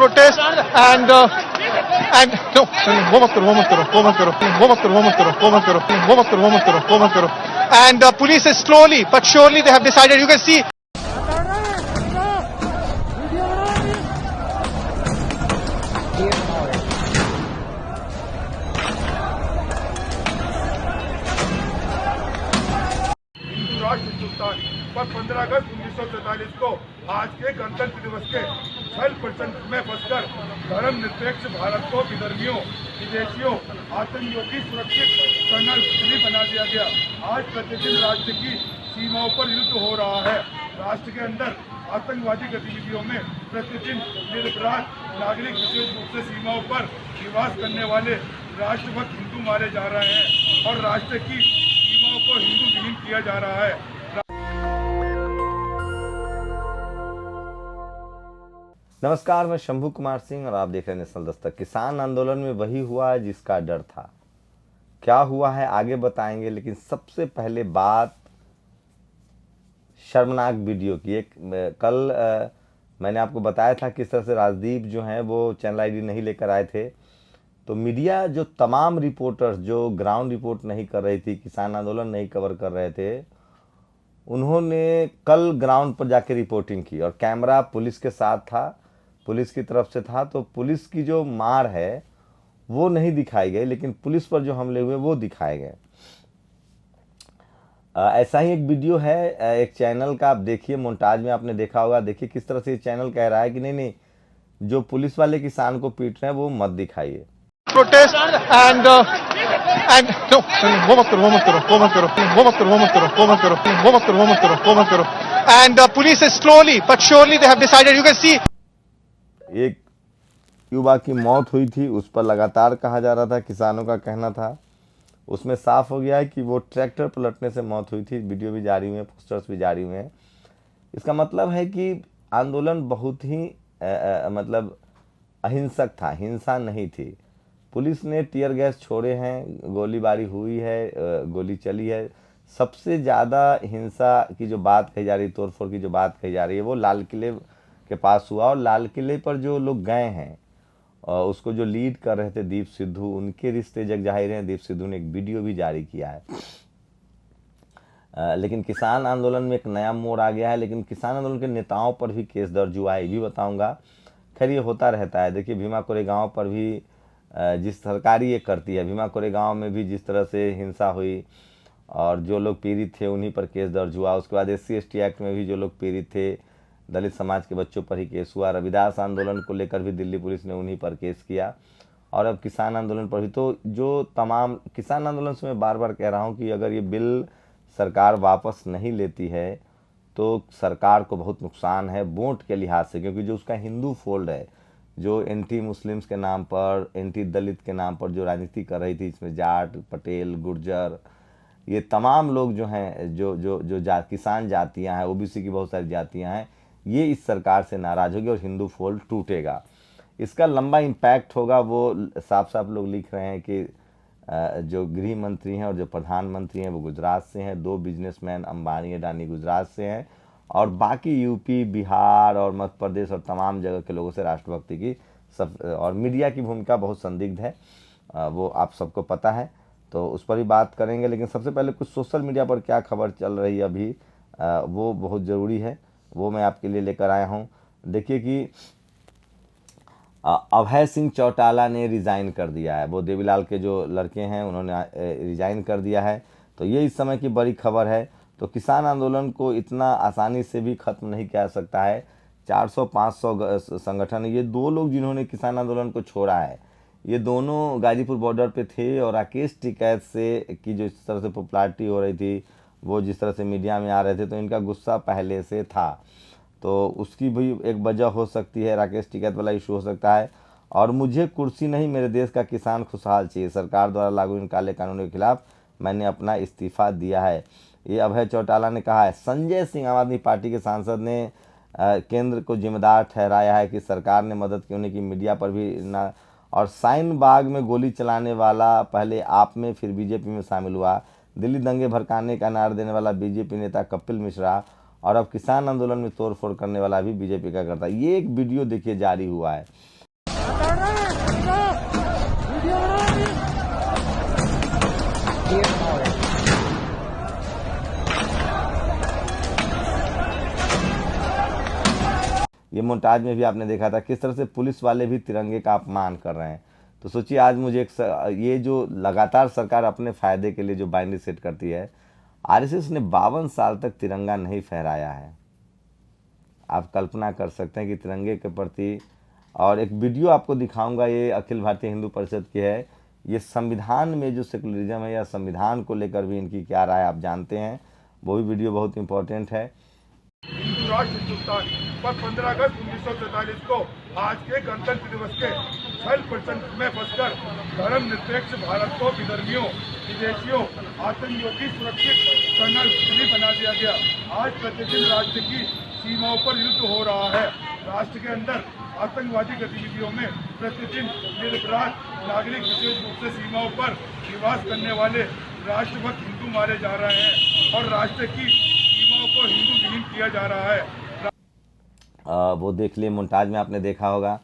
protest and no, वो मत करो, वो मत करो, वो मत करो, वो मत करो, वो मत करो, वो मत करो, वो मत करो, वो मत करो, वो मत करो. And police is slowly but surely they have decided. You can see. राष्ट्र हिंदुस्तान पर 15 अगस्त 1947 को आज के गणतंत्र दिवस के छल प्रचंड में फंसकर धर्म निरपेक्ष भारत को विधर्मियों, विदेशियों, आतंकियों की सुरक्षित कर्नल बना दिया गया. आज प्रतिदिन राज्य की सीमाओं पर युद्ध हो रहा है. राष्ट्र के अंदर आतंकवादी गतिविधियों में प्रतिदिन निरपराध नागरिक विशेष रूप से सीमाओं पर निवास करने वाले राष्ट्रभक्त हिंदू मारे जा रहे हैं और राष्ट्र की सीमाओं को हिंदू विहीन किया जा रहा है. नमस्कार, मैं शंभू कुमार सिंह और आप देख रहे हैं नेशनल दस्तक. किसान आंदोलन में वही हुआ जिसका डर था. क्या हुआ है आगे बताएंगे, लेकिन सबसे पहले बात शर्मनाक वीडियो की. कल मैंने आपको बताया था किस तरह से राजदीप जो हैं वो चैनल आईडी नहीं लेकर आए थे. तो मीडिया जो तमाम रिपोर्टर्स जो ग्राउंड रिपोर्ट नहीं कर रही थी, किसान आंदोलन नहीं कवर कर रहे थे, उन्होंने कल ग्राउंड पर जाके रिपोर्टिंग की और कैमरा पुलिस के साथ था, पुलिस की तरफ से था. तो पुलिस की जो मार है वो नहीं दिखाई गई, लेकिन पुलिस पर जो हमले हुए वो दिखाए गए. ऐसा ही एक वीडियो है एक चैनल का, आप देखिए मोन्टाज में आपने देखा होगा. देखिए किस तरह से ये चैनल कह रहा है कि नहीं जो पुलिस वाले किसान को पीट रहे हैं वो मत दिखाइए. Protest and no, वो मत करो, वो मत करो, वो मत करो, वो मत करो, वो मत करो, वो मत करो, वो मत करो, वो मत करो, वो मत करो. And police is slowly but surely they have decided. You can see. एक युवा की मौत हुई थी, उस पर लगातार कहा जा रहा था, किसानों का कहना था. उसमें साफ हो गया है कि वो ट्रैक्टर पलटने से मौत हुई थी. वीडियो भी जारी हुए हैं, पोस्टर्स भी जारी हुए हैं. इसका मतलब है कि आंदोलन बहुत ही मतलब अहिंसक था, हिंसा नहीं थी. पुलिस ने टीयर गैस छोड़े हैं, गोलीबारी हुई है, गोली चली है. सबसे ज़्यादा हिंसा की जो बात कही जा रही, तोड़फोड़ की जो बात कही जा रही है, वो लाल किले के पास हुआ. और लाल किले पर जो लोग गए हैं और उसको जो लीड कर रहे थे दीप सिद्धू, उनके रिश्ते जग जाहिर हैं. दीप सिद्धू ने एक वीडियो भी जारी किया है. लेकिन किसान आंदोलन में एक नया मोड़ आ गया है. लेकिन किसान आंदोलन के नेताओं पर भी केस दर्ज हुआ है, ये भी बताऊंगा. खैर ये होता रहता है. देखिए भीमा कोरेगांव पर भी जिस सरकार ये करती है, भीमा कोरेगांव में भी जिस तरह से हिंसा हुई और जो लोग पीड़ित थे उन्हीं पर केस दर्ज हुआ. उसके बाद SC/ST एक्ट में भी जो लोग पीड़ित थे, दलित समाज के बच्चों पर ही केस हुआ. रविदास आंदोलन को लेकर भी दिल्ली पुलिस ने उन्हीं पर केस किया और अब किसान आंदोलन पर भी. तो जो तमाम किसान आंदोलन से मैं बार बार कह रहा हूँ कि अगर ये बिल सरकार वापस नहीं लेती है तो सरकार को बहुत नुकसान है वोट के लिहाज से, क्योंकि जो उसका हिंदू फोल्ड है, जो एंटी मुस्लिम्स के नाम पर, एंटी दलित के नाम पर जो राजनीति कर रही थी, इसमें जाट, पटेल, गुर्जर, ये तमाम लोग जो हैं, जो किसान जातियां हैं, OBC की बहुत सारी जातियां हैं, ये इस सरकार से नाराज होगी और हिंदू फोल्ड टूटेगा. इसका लंबा इम्पैक्ट होगा. वो साफ साफ लोग लिख रहे हैं कि जो गृह मंत्री हैं और जो प्रधानमंत्री हैं वो गुजरात से हैं. 2 बिजनेसमैन अंबानी अडानी गुजरात से हैं और बाकी यूपी, बिहार और मध्य प्रदेश और तमाम जगह के लोगों से राष्ट्रभक्ति की सब. और मीडिया की भूमिका बहुत संदिग्ध है, वो आप सबको पता है, तो उस पर भी बात करेंगे. लेकिन सबसे पहले कुछ सोशल मीडिया पर क्या खबर चल रही है अभी, वो बहुत ज़रूरी है, वो मैं आपके लिए लेकर आया हूँ. देखिए कि अभय सिंह चौटाला ने रिज़ाइन कर दिया है. वो देवीलाल के जो लड़के हैं उन्होंने रिज़ाइन कर दिया है. तो ये इस समय की बड़ी खबर है. तो किसान आंदोलन को इतना आसानी से भी ख़त्म नहीं किया जा सकता है. 400-500 संगठन, ये 2 लोग जिन्होंने किसान आंदोलन को छोड़ा है, ये दोनों गाजीपुर बॉर्डर पे थे. और राकेश टिकैत से की जो इस तरह से पॉपुलैरिटी हो रही थी, वो जिस तरह से मीडिया में आ रहे थे, तो इनका गुस्सा पहले से था. तो उसकी भी एक वजह हो सकती है, राकेश टिकैत वाला इशू हो सकता है. और मुझे कुर्सी नहीं, मेरे देश का किसान खुशहाल चाहिए. सरकार द्वारा लागू इन काले कानूनों के खिलाफ मैंने अपना इस्तीफा दिया है, ये अभय चौटाला ने कहा है. संजय सिंह आम आदमी पार्टी के सांसद ने केंद्र को जिम्मेदार ठहराया है कि सरकार ने मदद क्यों नहीं की, मीडिया पर भी ना. और साइन बाग में गोली चलाने वाला पहले आप में फिर बीजेपी में शामिल हुआ. दिल्ली दंगे भड़काने का नारा देने वाला बीजेपी नेता कपिल मिश्रा और अब किसान आंदोलन में तोड़फोड़ करने वाला भी बीजेपी का करता है। ये एक वीडियो देखिए जारी हुआ है। ये मोन्टाज में भी आपने देखा था किस तरह से पुलिस वाले भी तिरंगे का अपमान कर रहे हैं। तो सोचिए आज मुझे ये जो लगातार सरकार अपने फायदे के लिए जो बाइंड्री सेट करती है, आरएसएस ने 52 साल तक तिरंगा नहीं फहराया है। आप कल्पना कर सकते हैं कि तिरंगे के प्रति, और एक वीडियो आपको दिखाऊंगा, ये अखिल भारतीय हिंदू परिषद की है। ये संविधान में जो सेकुलरिज्म है या संविधान को लेकर भी इनकी क्या राय आप जानते हैं, वो भी वीडियो बहुत इंपॉर्टेंट है। हिंदू राष्ट्र हिंदुस्तान पर 15 अगस्त 1947 को आज के गणतंत्र दिवस के छल प्रचंड में फंसकर धर्म निरपेक्ष भारत को विधर्मियों, विदेशियों, आतंकियों की सुरक्षित कर्नल बना दिया गया। आज प्रतिदिन राज्य की सीमाओं पर युद्ध हो रहा है। राष्ट्र के अंदर आतंकवादी गतिविधियों में प्रतिदिन निरपराध नागरिक, विशेष रूप से सीमाओं पर निवास करने वाले राष्ट्रभक्त हिंदू मारे जा रहे हैं और राष्ट्र की सीमाओं को हिंदू विहीन किया जा रहा है। वो देख लिए मोन्टाज में आपने देखा होगा।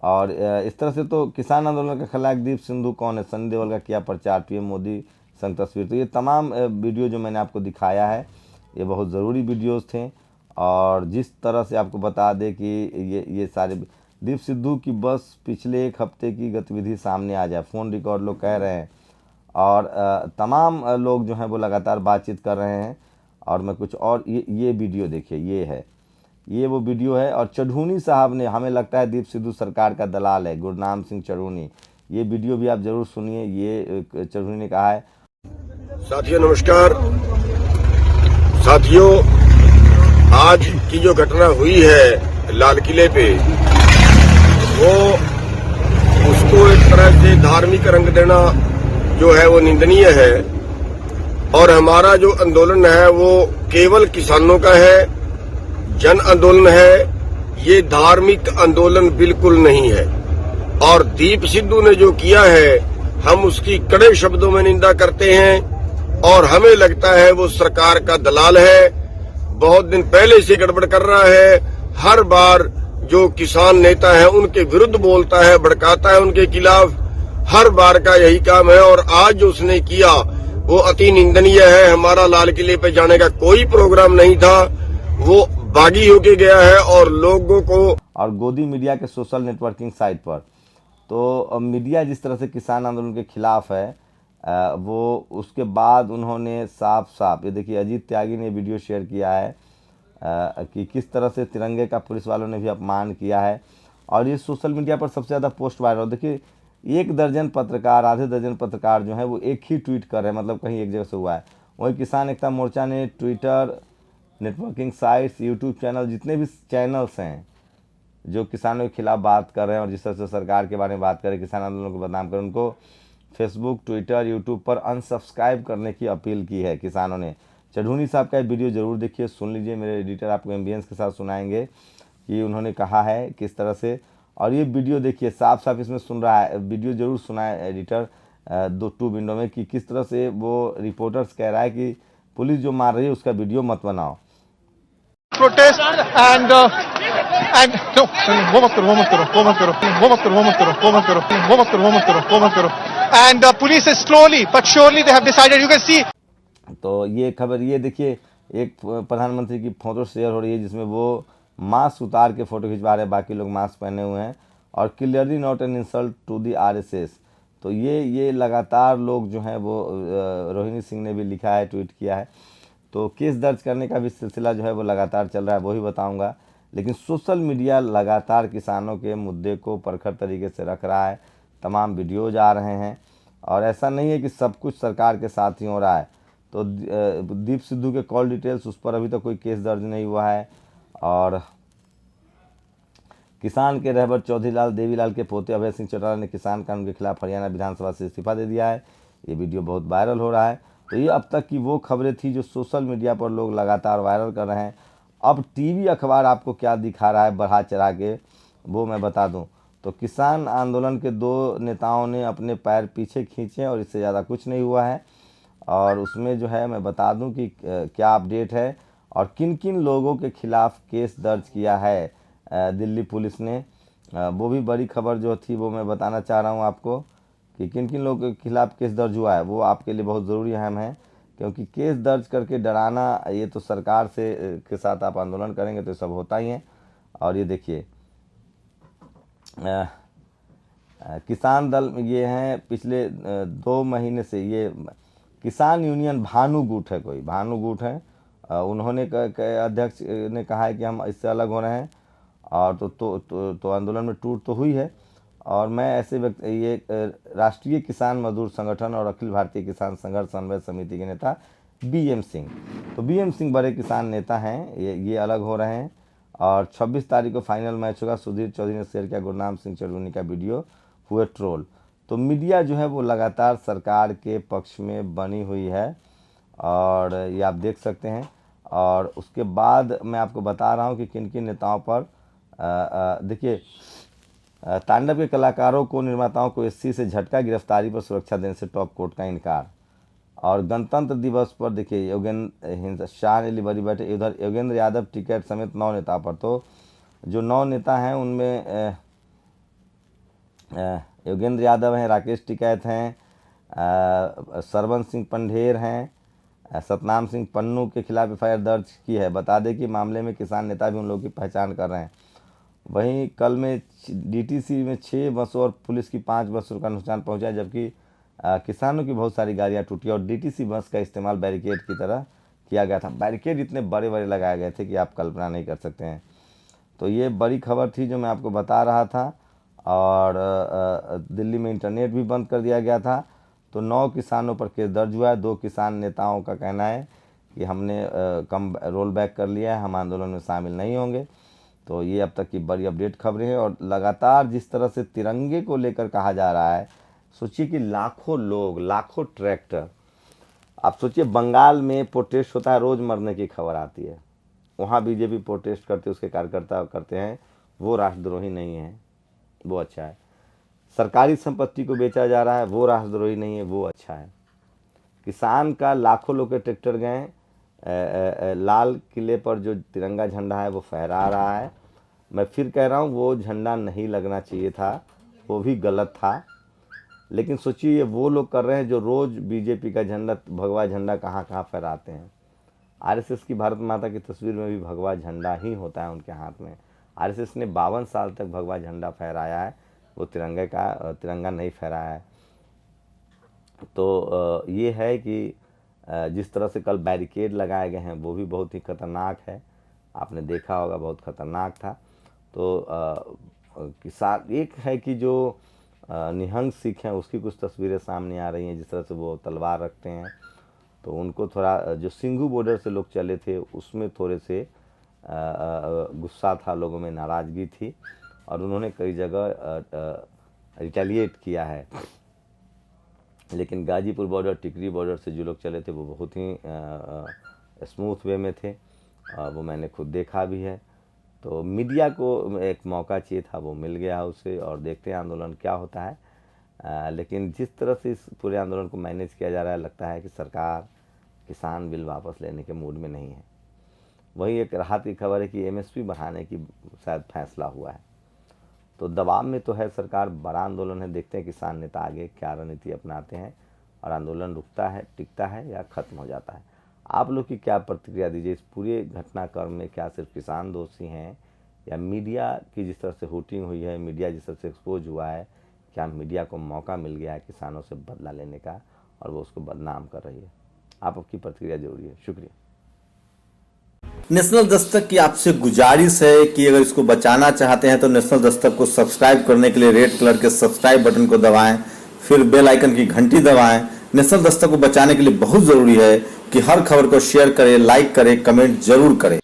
और इस तरह से तो किसान आंदोलन के खिलाफ दीप सिंधु कौन है, सनी देओल का किया प्रचार, पीएम मोदी संग तस्वीर। तो ये तमाम वीडियो जो मैंने आपको दिखाया है ये बहुत ज़रूरी वीडियोस थे। और जिस तरह से आपको बता दें कि ये सारे दीप सिद्धू की बस पिछले एक हफ्ते की गतिविधि सामने आ जाए, फ़ोन रिकॉर्ड लोग कह रहे हैं, और तमाम लोग जो हैं वो लगातार बातचीत कर रहे हैं। और मैं कुछ और ये वीडियो देखिए, ये वो वीडियो है। और चढ़ूनी साहब ने, हमें लगता है दीप सिद्धू सरकार का दलाल है, गुरनाम सिंह चढ़ूनी, ये वीडियो भी आप जरूर सुनिए। ये चढ़ूनी ने कहा है। साथियों नमस्कार। साथियों, आज की जो घटना हुई है लाल किले पे, वो उसको एक तरह से धार्मिक रंग देना जो है वो निंदनीय है। और हमारा जो आंदोलन है वो केवल किसानों का है, जन आंदोलन है, ये धार्मिक आंदोलन बिल्कुल नहीं है। और दीप सिद्धू ने जो किया है हम उसकी कड़े शब्दों में निंदा करते हैं और हमें लगता है वो सरकार का दलाल है। बहुत दिन पहले से गड़बड़ कर रहा है, हर बार जो किसान नेता है उनके विरुद्ध बोलता है, भड़काता है उनके खिलाफ, हर बार का यही काम है। और आज जो उसने किया वो अति निंदनीय है। हमारा लाल किले पे जाने का कोई प्रोग्राम नहीं था, वो बागी होके गया है और लोगों को। और गोदी मीडिया के सोशल नेटवर्किंग साइट पर तो मीडिया जिस तरह से किसान आंदोलन के खिलाफ है, वो उसके बाद उन्होंने साफ ये देखिए, अजीत त्यागी ने वीडियो शेयर किया है कि किस तरह से तिरंगे का पुलिस वालों ने भी अपमान किया है। और ये सोशल मीडिया पर सबसे ज़्यादा पोस्ट वायरल। देखिए 1 दर्जन पत्रकार, आधे दर्जन पत्रकार जो हैं वो एक ही ट्वीट कर रहे हैं, मतलब कहीं एक जगह से हुआ है। वही किसान एकता मोर्चा ने Twitter, networking sites, YouTube channel, जितने भी चैनल्स हैं जो किसानों के खिलाफ बात कर रहे हैं और जिस तरह से सरकार के बारे में बात करें, किसान आंदोलन को बदनाम करें, उनको फेसबुक, ट्विटर, यूट्यूब पर अनसब्सक्राइब करने की अपील की है किसानों ने। चढ़ूनी साहब का वीडियो जरूर देखिए, सुन लीजिए, मेरे एडिटर आपको एम्बियंस के साथ सुनाएंगे कि उन्होंने कहा है किस तरह से। और ये वीडियो देखिए, साफ इसमें सुन रहा है, वीडियो जरूर सुनाए एडिटर 2 विंडो में, कि किस तरह से वो रिपोर्टर्स कह रहा है कि पुलिस जो मार रही है उसका वीडियो मत बनाओ। Protest and no, वो मत करो। And police is slowly but surely they have decided. You can see. तो ये खबर, ये देखिए, एक प्रधानमंत्री की फोटो शेयर हो रही है जिसमें वो मास्क उतार के फोटो खिंचवा रहे हैं, बाकी लोग मास्क पहने हुए हैं। और clearly not an insult to the RSS. तो ये लगातार लोग जो हैं वो, रोहिणी सिंह ने भी लिखा है, ट्वीट किया है। तो केस दर्ज करने का भी सिलसिला जो है वो लगातार चल रहा है, वही बताऊंगा। लेकिन सोशल मीडिया लगातार किसानों के मुद्दे को परखर तरीके से रख रहा है, तमाम वीडियोज आ रहे हैं। और ऐसा नहीं है कि सब कुछ सरकार के साथ ही हो रहा है। तो दीप सिद्धू के कॉल डिटेल्स, उस पर अभी तक कोई केस दर्ज नहीं हुआ है। और किसान के रहबर चौधरी देवीलाल के पोते अभय सिंह चौटाला ने किसान कानून के खिलाफ हरियाणा विधानसभा से इस्तीफा दे दिया है। ये वीडियो बहुत वायरल हो रहा है। तो ये अब तक की वो खबरें थी जो सोशल मीडिया पर लोग लगातार वायरल कर रहे हैं। अब टीवी अखबार आपको क्या दिखा रहा है बढ़ा चढ़ा के, वो मैं बता दूं। तो किसान आंदोलन के 2 नेताओं ने अपने पैर पीछे खींचे और इससे ज़्यादा कुछ नहीं हुआ है। और उसमें जो है मैं बता दूं कि क्या अपडेट है और किन किन लोगों के खिलाफ केस दर्ज किया है दिल्ली पुलिस ने, वो भी बड़ी खबर जो थी वो मैं बताना चाह रहा हूँ आपको कि किन किन लोगों के खिलाफ केस दर्ज हुआ है। वो आपके लिए बहुत ज़रूरी अहम है, क्योंकि केस दर्ज करके डराना, ये तो सरकार से के साथ आप आंदोलन करेंगे तो सब होता ही है। और ये देखिए किसान दल ये हैं, पिछले 2 महीने से ये किसान यूनियन भानु गुट है, कोई भानु गुट है, उन्होंने अध्यक्ष ने कहा है कि हम इससे अलग हो रहे हैं और तो आंदोलन में टूट तो हुई है। और मैं ऐसे ये राष्ट्रीय किसान मजदूर संगठन और अखिल भारतीय किसान संघर्ष समन्वय समिति के नेता BM सिंह, तो BM सिंह बड़े किसान नेता हैं, ये अलग हो रहे हैं। और 26 तारीख को फाइनल मैच होगा। सुधीर चौधरी ने शेयर किया गुरनाम सिंह चढ़ूनी का वीडियो, हुए ट्रोल। तो मीडिया जो है वो लगातार सरकार के पक्ष में बनी हुई है और ये आप देख सकते हैं। और उसके बाद मैं आपको बता रहा हूँ कि किन किन नेताओं पर देखिए तांडव के कलाकारों को, निर्माताओं को SC से झटका, गिरफ्तारी पर सुरक्षा देने से टॉप कोर्ट का इनकार। और गणतंत्र दिवस पर देखिए योगेंद्र शाह ने बड़ी बैठे, उधर योगेंद्र यादव टिकैत समेत 9 नेता पर। तो जो 9 नेता हैं उनमें योगेंद्र यादव हैं, राकेश टिकैत हैं, सरवन सिंह पंढेर हैं, सतनाम सिंह पन्नू के खिलाफ FIR दर्ज की है। बता दें कि मामले में किसान नेता भी उन लोगों की पहचान कर रहे हैं। वहीं कल में DTC में 6 बसों और पुलिस की 5 बसों का नुकसान पहुंचा, जबकि किसानों की बहुत सारी गाड़ियां टूटी और DTC बस का इस्तेमाल बैरिकेड की तरह किया गया था। बैरिकेड इतने बड़े बड़े लगाए गए थे कि आप कल्पना नहीं कर सकते हैं। तो ये बड़ी खबर थी जो मैं आपको बता रहा था। और दिल्ली में इंटरनेट भी बंद कर दिया गया था। तो 9 किसानों पर केस दर्ज हुआ है। 2 किसान नेताओं का कहना है कि हमने कम रोल बैक कर लिया है, हम आंदोलन में शामिल नहीं होंगे। तो ये अब तक की बड़ी अपडेट खबरें हैं। और लगातार जिस तरह से तिरंगे को लेकर कहा जा रहा है, सोचिए कि लाखों लोग, लाखों ट्रैक्टर, आप सोचिए बंगाल में प्रोटेस्ट होता है, रोज़ मरने की खबर आती है। वहाँ बीजेपी प्रोटेस्ट करते, उसके कार्यकर्ता करते हैं, वो राष्ट्रद्रोही नहीं है, वो अच्छा है। सरकारी संपत्ति को बेचा जा रहा है, वो राष्ट्रद्रोही नहीं है, वो अच्छा है। किसान का लाखों लोग के ट्रैक्टर गए, लाल किले पर जो तिरंगा झंडा है वो फहरा रहा है। मैं फिर कह रहा हूँ वो झंडा नहीं लगना चाहिए था, वो भी गलत था। लेकिन सोचिए ये वो लोग कर रहे हैं जो रोज़ बीजेपी का झंडा, भगवा झंडा कहाँ कहाँ फहराते हैं। RSS की भारत माता की तस्वीर में भी भगवा झंडा ही होता है उनके हाथ में। RSS ने 52 साल तक भगवा झंडा फहराया है, वो तिरंगा नहीं फहराया है। तो ये है कि जिस तरह से कल बैरिकेड लगाए गए हैं वो भी बहुत ही खतरनाक है, आपने देखा होगा, बहुत खतरनाक था। तो किसान, एक है कि जो निहंग सिख हैं उसकी कुछ तस्वीरें सामने आ रही हैं, जिस तरह से वो तलवार रखते हैं। तो उनको थोड़ा, जो सिंघू बॉर्डर से लोग चले थे उसमें थोड़े से गुस्सा था, लोगों में नाराज़गी थी और उन्होंने कई जगह रिटेलिएट किया है। लेकिन गाजीपुर बॉर्डर, टिकरी बॉर्डर से जो लोग चले थे वो बहुत ही स्मूथ वे में थे, वो मैंने खुद देखा भी है। तो मीडिया को एक मौका चाहिए था, वो मिल गया उसे, और देखते हैं आंदोलन क्या होता है। लेकिन जिस तरह से इस पूरे आंदोलन को मैनेज किया जा रहा है, लगता है कि सरकार किसान बिल वापस लेने के मूड में नहीं है। वहीं एक राहत की खबर है कि MSP बढ़ाने की शायद फैसला हुआ है। तो दबाव में तो है सरकार, बड़ा आंदोलन है, देखते हैं किसान नेता आगे क्या रणनीति अपनाते हैं और आंदोलन रुकता है, टिकता है या ख़त्म हो जाता है। आप लोग की क्या प्रतिक्रिया दीजिए इस पूरे घटनाक्रम में? क्या सिर्फ किसान दोषी हैं या मीडिया की जिस तरह से हुटिंग हुई है, मीडिया जिस तरह से एक्सपोज हुआ है, क्या मीडिया को मौका मिल गया है किसानों से बदला लेने का और वो उसको बदनाम कर रही है? आपकी प्रतिक्रिया जरूरी है। शुक्रिया। नेशनल दस्तक की आपसे गुजारिश है कि अगर इसको बचाना चाहते हैं तो नेशनल दस्तक को सब्सक्राइब करने के लिए रेड कलर के सब्सक्राइब बटन को दबाएं, फिर बेल आइकन की घंटी दबाएं। नेशनल दस्तक को बचाने के लिए बहुत जरूरी है कि हर खबर को शेयर करें, लाइक करें, कमेंट जरूर करें।